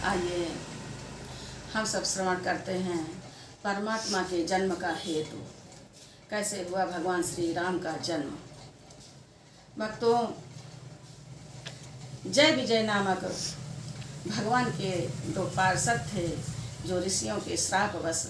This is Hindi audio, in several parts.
आइए हम सब श्रवण करते हैं परमात्मा के जन्म का हेतु। कैसे हुआ भगवान श्री राम का जन्म। भक्तों, जय विजय नामक भगवान के दो पार्षद थे जो ऋषियों के श्रापवश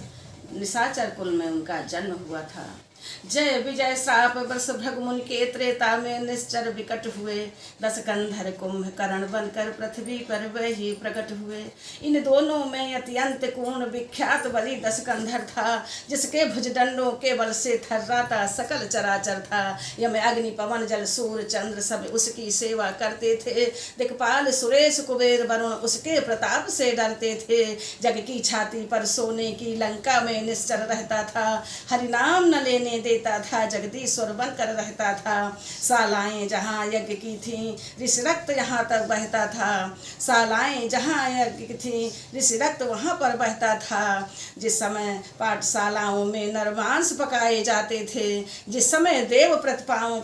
निशाचर कुल में उनका जन्म हुआ था। जय विजय श्राप वर्ष भृगुमुन के त्रेता में निश्चर विकट हुए, 10 कंधर कुंभकर्ण बनकर पृथ्वी पर वही प्रकट हुए। इन दोनों में अत्यंत पूर्ण विख्यात बलि 10 कंधर था, जिसके भुजदंडों के बल से थर्राता सकल चराचर था। यम अग्नि पवन जल सूर्य चंद्र सब उसकी सेवा करते थे। दिक्पाल सुरेश कुबेर वरुण उसके प्रताप से डरते थे। जग की छाती पर सोने की लंका में निश्चर रहता था, हरिनाम न लेने देता था, जगदीश्वर बनकर रहता था। सालाएं जहाँ यज्ञ की थीं ऋषि रक्त यहाँ तक बहता था। सालाएं जहाँ यज्ञ की थीं ऋषि रक्त वहाँ पर बहता था। जिस समय पाठशालाओं में नरमांस पकाए जाते थे, जिस समय देव प्रतिमाओं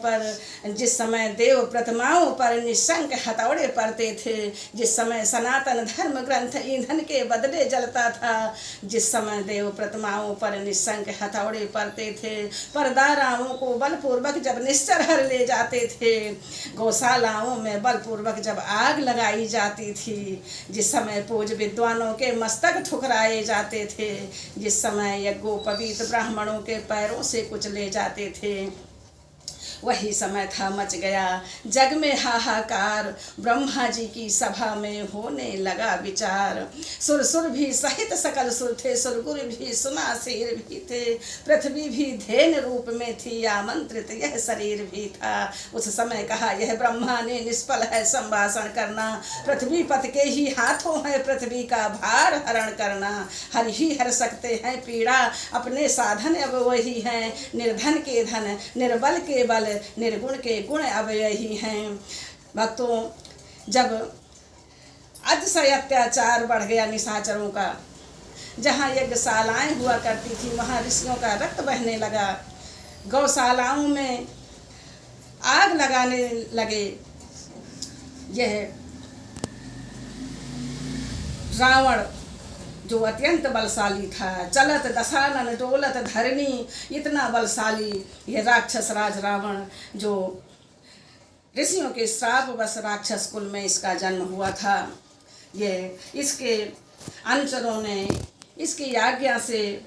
पर निशंक हथौड़े पड़ते थे, जिस समय सनातन धर्म ग्रंथ ईंधन के बदले जलता था, जिस समय देव प्रतिमाओं पर निशंक हथौड़े पड़ते थे, परदाराओं को बलपूर्वक जब निश्चर हर ले जाते थे, गौशालाओं में बलपूर्वक जब आग लगाई जाती थी, जिस समय पूज विद्वानों के मस्तक ठुकराए जाते थे, जिस समय यज्ञोपवीत ब्राह्मणों के पैरों से कुचले जाते थे, वही समय था मच गया जग में हाहाकार। ब्रह्मा जी की सभा में होने लगा विचार। सुर भी सहित सकल सुर थे, सुरगुर भी सुनासीर भी थे, पृथ्वी भी धेन रूप में थी, आमंत्रित यह शरीर भी था। उस समय कहा यह ब्रह्मा ने निष्फल है संभाषण करना, पृथ्वी पति के ही हाथों है पृथ्वी का भार हरण करना। हर ही हर सकते हैं पीड़ा, अपने साधन अब वही हैं, निर्धन के धन निर्बल के बल निर्गुण के गुण अब यही हैं। भक्तों, जब अतिशय अत्याचार बढ़ गया निशाचरों का, जहाँ यज्ञशालाएं हुआ करती थी वहाँ ऋषियों का रक्त बहने लगा, गौशालाओं में आग लगाने लगे। यह रावण जो अत्यंत बलशाली था, चलत दशानन डोलत धरणी, इतना बलशाली यह राक्षस राज रावण, जो ऋषियों के श्राप बस राक्षस कुल में इसका जन्म हुआ था। ये इसके अनुचरों ने इसकी आज्ञा से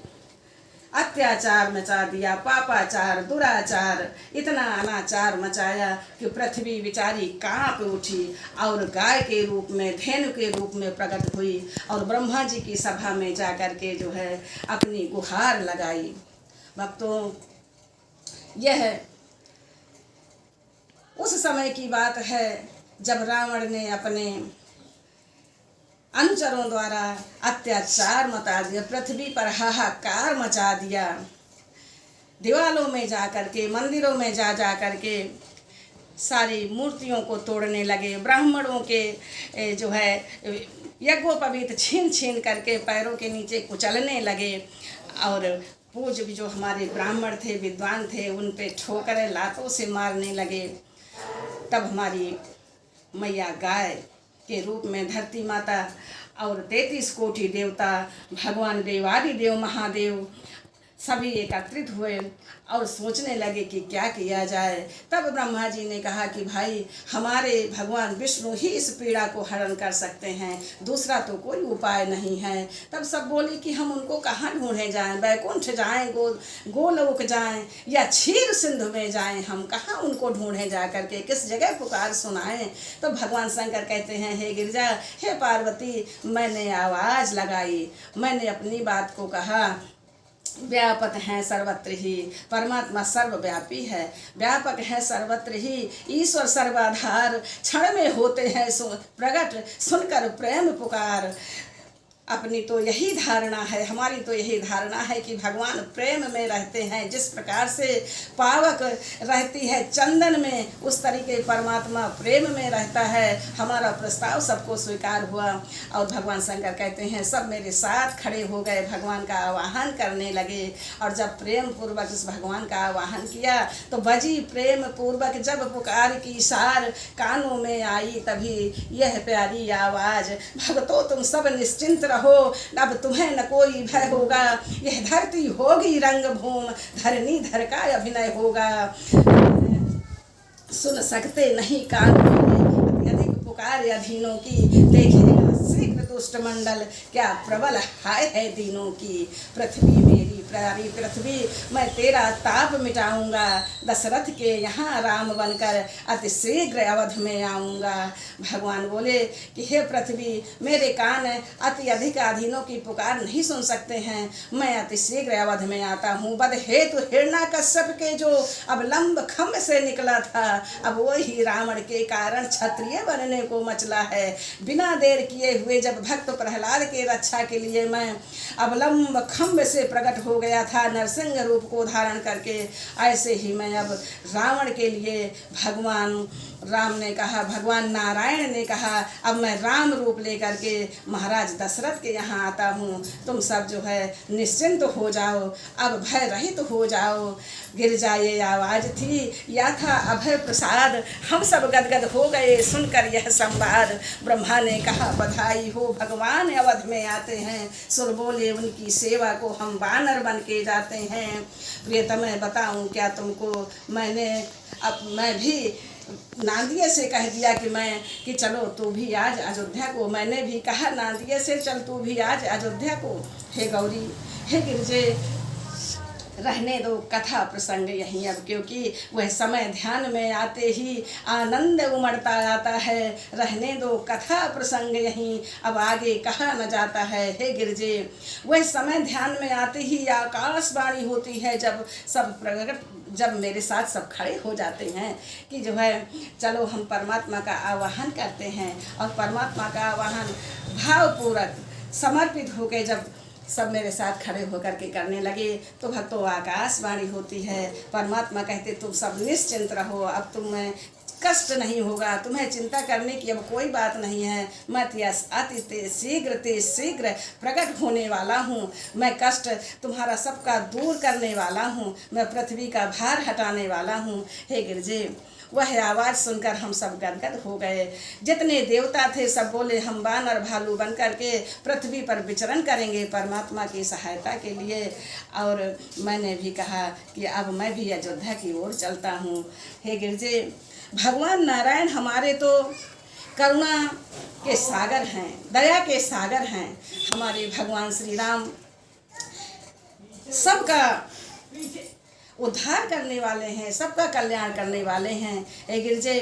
अत्याचार मचा दिया, पापाचार दुराचार, इतना अनाचार मचाया कि पृथ्वी विचारी कांप उठी और गाय के रूप में धेनु के रूप में प्रकट हुई और ब्रह्मा जी की सभा में जा कर के जो है अपनी गुहार लगाई। भक्तों, यह उस समय की बात है जब रावण ने अपने अनुचरों द्वारा अत्याचार मचा दिया, पृथ्वी पर हाहाकार मचा दिया। दीवालों में जा कर के, मंदिरों में जा कर के सारी मूर्तियों को तोड़ने लगे। ब्राह्मणों के जो है यज्ञोपवीत छीन करके पैरों के नीचे कुचलने लगे और पूज जो हमारे ब्राह्मण थे, विद्वान थे, उन पे ठोकरें लातों से मारने लगे। तब हमारी मैया गाय के रूप में धरती माता और 33 कोटि देवता, भगवान देवादि देव महादेव सभी एकत्रित हुए और सोचने लगे कि क्या किया जाए। तब ब्रह्मा जी ने कहा कि भाई, हमारे भगवान विष्णु ही इस पीड़ा को हरण कर सकते हैं, दूसरा तो कोई उपाय नहीं है। तब सब बोले कि हम उनको कहाँ ढूंढे जाएं, बैकुंठ जाएं, गोलोक जाएं या क्षीर सिंधु में जाएं, हम कहाँ उनको ढूंढे जा करके, किस जगह पुकार सुनाएं। तो भगवान शंकर कहते हैं, हे गिरिजा, हे पार्वती, मैंने आवाज़ लगाई, मैंने अपनी बात को कहा। व्यापक हैं सर्वत्र ही, परमात्मा सर्वव्यापी है, व्यापक है सर्वत्र ही, ईश्वर सर्वाधार, क्षण में होते हैं प्रगट, सुनकर प्रेम पुकार। अपनी तो यही धारणा है, हमारी तो यही धारणा है कि भगवान प्रेम में रहते हैं। जिस प्रकार से पावक रहती है चंदन में, उस तरीके परमात्मा प्रेम में रहता है। हमारा प्रस्ताव सबको स्वीकार हुआ और भगवान शंकर कहते हैं सब मेरे साथ खड़े हो गए, भगवान का आवाहन करने लगे। और जब प्रेम पूर्वक इस भगवान का आवाहन किया तो बजी प्रेम पूर्वक जब पुकार की सार कानों में आई, तभी यह प्यारी आवाज़, भक्तों तुम सब निश्चिंत रहो, अब तुम्हें न कोई भय होगा। यह धरती होगी रंग भूम, धरनी धर का अभिनय होगा। सुन सकते नहीं कान अत्यधिक पुकार अधीनों की, देखेगा शीघ्र दुष्ट मंडल क्या प्रबल हाय है दीनों की। पृथ्वी मेरी प्यारी पृथ्वी, मैं तेरा ताप मिटाऊंगा, दशरथ के यहाँ राम बनकर अति शीघ्र अवध में आऊँगा। भगवान बोले कि हे पृथ्वी, मेरे कान अति अधिक अधीनों की पुकार नहीं सुन सकते हैं, मैं अति शीघ्र अवध में आता हूँ। बद हेतु हिरण्याकश्यप के जो अब लंब खम्भ से निकला था, अब वही रावण के कारण क्षत्रिय बनने को मचला है। बिना देर किए हुए जब भक्त प्रहलाद के रक्षा के लिए मैं अवलंब खम्भ से प्रकट हो गया था नरसिंह रूप को धारण करके, ऐसे ही मैं अब रावण के लिए भगवान राम ने कहा, भगवान नारायण ने कहा, अब मैं राम रूप लेकर के महाराज दशरथ के यहाँ आता हूँ। तुम सब जो है निश्चिंत हो जाओ, अब भय रहित हो जाओ। गिरजा ये आवाज़ थी या था अभय प्रसाद, हम सब गदगद हो गए सुनकर यह संवाद। ब्रह्मा ने कहा बधाई हो, भगवान अवध में आते हैं। सुर बोले उनकी सेवा को हम वानर बन के जाते हैं। प्रियतम बताऊं क्या तुमको, मैं भी नांदिये से कह दिया कि चलो तू भी आज अयोध्या को। मैंने भी कहा नांदिये से चल तू भी आज अयोध्या को। हे गौरी, हे गिरजे, रहने दो कथा प्रसंग यहीं अब, क्योंकि वह समय ध्यान में आते ही आनंद उमड़ता आता है। रहने दो कथा प्रसंग यहीं, अब आगे कहा न जाता है। हे गिरजे, वह समय ध्यान में आते ही आकाशवाणी होती है, जब मेरे साथ सब खड़े हो जाते हैं कि जो है चलो हम परमात्मा का आवाहन करते हैं। और परमात्मा का आवाहन भावपूर्वक समर्पित होकर जब सब मेरे साथ खड़े होकर के करने लगे तो भक्तों आकाशवाणी होती है। परमात्मा कहते तुम सब निश्चिंत रहो, अब तुम्हें कष्ट नहीं होगा, तुम्हें चिंता करने की अब कोई बात नहीं है। मैं अति शीघ्र प्रकट होने वाला हूँ। मैं कष्ट तुम्हारा सबका दूर करने वाला हूँ, मैं पृथ्वी का भार हटाने वाला हूँ। हे गिरजे, वह आवाज़ सुनकर हम सब गदगद हो गए। जितने देवता थे सब बोले हम वानर भालू बन करके पृथ्वी पर विचरण करेंगे परमात्मा की सहायता के लिए। और मैंने भी कहा कि अब मैं भी अयोध्या की ओर चलता हूँ। हे गिरजे, भगवान नारायण हमारे तो करुणा के सागर हैं, दया के सागर हैं। हमारे भगवान श्री राम सबका उद्धार करने वाले हैं, सबका कल्याण करने वाले हैं। हे गिरजे,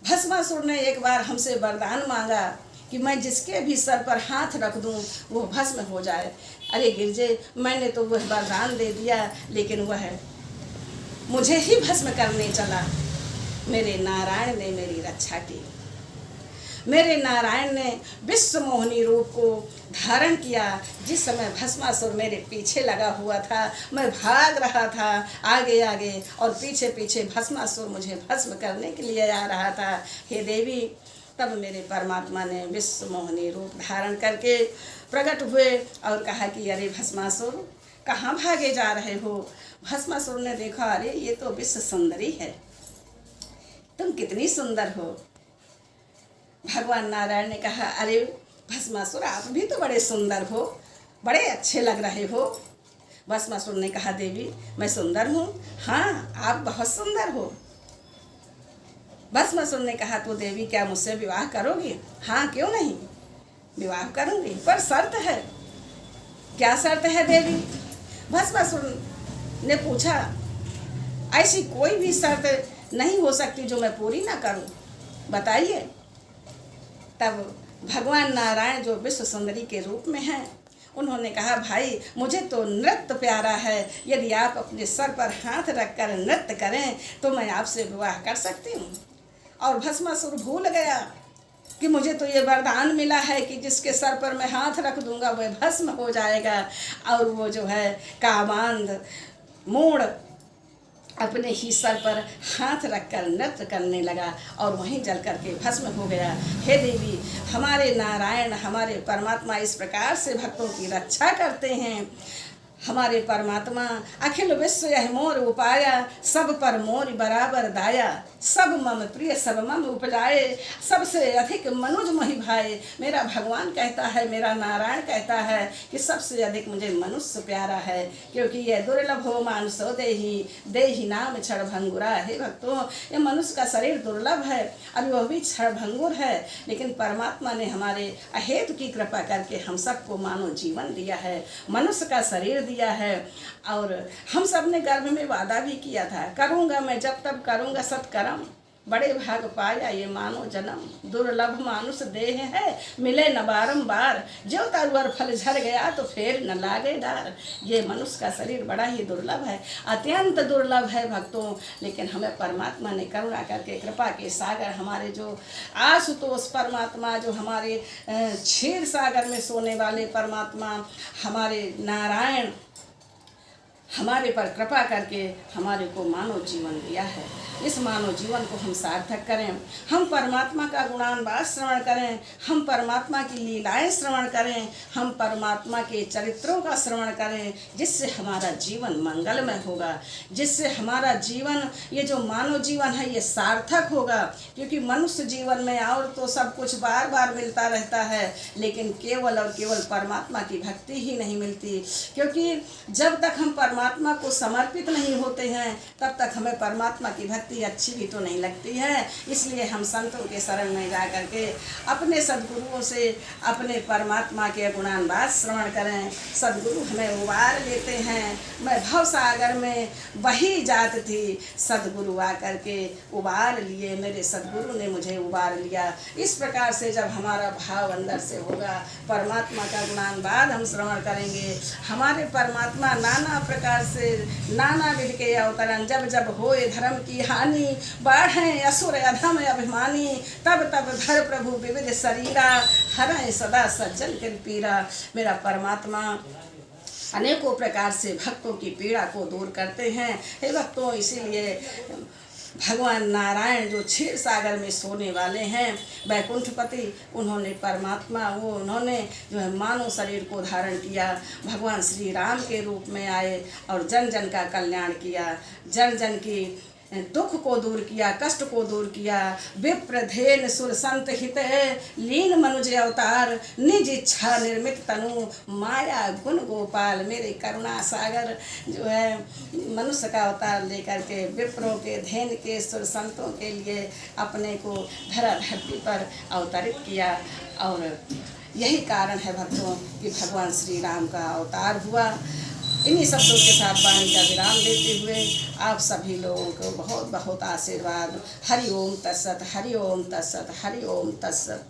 भस्मासुर ने एक बार हमसे वरदान मांगा कि मैं जिसके भी सर पर हाथ रख दूं वो भस्म हो जाए। अरे गिरजे, मैंने तो वह वरदान दे दिया, लेकिन वह मुझे ही भस्म करने चला। मेरे नारायण ने मेरी रक्षा की। मेरे नारायण ने विश्व मोहिनी रूप को धारण किया। जिस समय भस्मासुर मेरे पीछे लगा हुआ था, मैं भाग रहा था आगे आगे और पीछे पीछे भस्मासुर मुझे भस्म करने के लिए आ रहा था। हे देवी, तब मेरे परमात्मा ने विश्व मोहिनी रूप धारण करके प्रकट हुए और कहा कि अरे भस्मासुर, कहाँ भागे जा रहे हो। भस्मासुर ने देखा, अरे ये तो विश्व सुंदरी है, तुम कितनी सुंदर हो। भगवान नारायण ने कहा, अरे भस्मासुर, आप भी तो बड़े सुंदर हो, बड़े अच्छे लग रहे हो। भस्मासुर ने कहा, देवी मैं सुंदर हूँ? हाँ, आप बहुत सुंदर हो। भस्मासुर ने कहा, तो देवी क्या मुझसे विवाह करोगी? हाँ, क्यों नहीं, विवाह करूँगी, पर शर्त है। क्या शर्त है देवी? भस्मासुर ने पूछा। ऐसी कोई भी शर्त नहीं हो सकती जो मैं पूरी ना करूं, बताइए। तब भगवान नारायण जो विश्व सुंदरी के रूप में हैं, उन्होंने कहा, भाई मुझे तो नृत्य प्यारा है, यदि आप अपने सर पर हाथ रखकर नृत्य करें तो मैं आपसे विवाह कर सकती हूँ। और भस्मासुर भूल गया कि मुझे तो ये वरदान मिला है कि जिसके सर पर मैं हाथ रख दूंगा वह भस्म हो जाएगा। और वो जो है कामांध मूढ़ अपने ही सर पर हाथ रखकर नृत्य करने लगा और वहीं जल करके भस्म हो गया। हे देवी, हमारे नारायण, हमारे परमात्मा इस प्रकार से भक्तों की रक्षा करते हैं। हमारे परमात्मा अखिल विश्व यह मोर उपाया, सब पर मोर बराबर दाया। सब मम प्रिय सब मम उपजाए, सबसे अधिक मनुज मोहि भाए। मेरा भगवान कहता है, मेरा नारायण कहता है कि सबसे अधिक मुझे मनुष्य प्यारा है, क्योंकि यह दुर्लभ हो मानुषो देहि, देहि नाम क्षणभंगुरा। हे भक्तों, ये मनुष्य का शरीर दुर्लभ है और वह भी क्षणभंगुर है, लेकिन परमात्मा ने हमारे अहेतु की कृपा करके हम सबको मानव जीवन दिया है, मनुष्य का शरीर दिया है। और हम सब ने गर्भ में वादा भी किया था, करूँगा मैं जब तब करूँगा सत्कर्म, बड़े भाग पाया ये मानो जन्म। दुर्लभ मानुष देह है, मिले न बारंबार, जो तरुअर फल झड़ गया तो फिर न लागे डार। ये मनुष्य का शरीर बड़ा ही दुर्लभ है, अत्यंत दुर्लभ है भक्तों। लेकिन हमें परमात्मा ने करुणा करके, कृपा के सागर हमारे जो आशुतोष परमात्मा, जो हमारे क्षीर सागर में सोने वाले परमात्मा, हमारे नारायण, हमारे पर कृपा करके हमारे को मानव जीवन दिया है। इस मानव जीवन को हम सार्थक करें, हम परमात्मा का गुणानुवाद श्रवण करें, हम परमात्मा की लीलाएं श्रवण करें, हम परमात्मा के चरित्रों का श्रवण करें, जिससे हमारा जीवन मंगलमय होगा, जिससे हमारा जीवन, ये जो मानव जीवन है ये सार्थक होगा। क्योंकि मनुष्य जीवन में और तो सब कुछ बार बार मिलता रहता है, लेकिन केवल और केवल परमात्मा की भक्ति ही नहीं मिलती। क्योंकि जब तक हम परमात्मा को समर्पित नहीं होते हैं तब तक हमें परमात्मा की भक्ति अच्छी भी तो नहीं लगती है। इसलिए हम संतों के शरण में जा करके अपने सद्गुरुओं से अपने परमात्मा के गुणानुवाद श्रवण करें। सद्गुरु हमें उबार लेते हैं। मैं भव सागर में बही जात थी, सद्गुरु आकर के उबार लिए, मेरे सद्गुरु ने मुझे उबार लिया। इस प्रकार से जब हमारा भाव अंदर से होगा, परमात्मा का गुणानुवाद हम श्रवण करेंगे। हमारे परमात्मा नाना प्रकार से नाना विध के अवतरण, जब जब होए धर्म की हानि, बाढ़ें असुर अधम अभिमानी, तब तब धर प्रभु विविध शरीरा, हरें सदा सज्जन के पीरा। मेरा परमात्मा अनेकों प्रकार से भक्तों की पीड़ा को दूर करते हैं। हे भक्तों, इसीलिए भगवान नारायण जो क्षीर सागर में सोने वाले हैं, वैकुंठपति, उन्होंने परमात्मा, वो उन्होंने जो है मानव शरीर को धारण किया, भगवान श्री राम के रूप में आए और जन जन का कल्याण किया, जन जन की दुख को दूर किया, कष्ट को दूर किया। विप्रधेन सुर संत हित लीन मनुज अवतार, निज इच्छा निर्मित तनु, माया गुण गोपाल। मेरे करुणा सागर जो है मनुष्य का अवतार लेकर के विप्रों के, धेन के, सुर संतों के लिए अपने को धरा धरती पर अवतरित किया। और यही कारण है भक्तों कि भगवान श्री राम का अवतार हुआ। इन्हीं शब्दों के साथ वाणी का विराम देते हुए आप सभी लोगों को बहुत बहुत आशीर्वाद। हरि ओम तत्सत, हरि ओम तत्सत, हरि ओम तत्सत।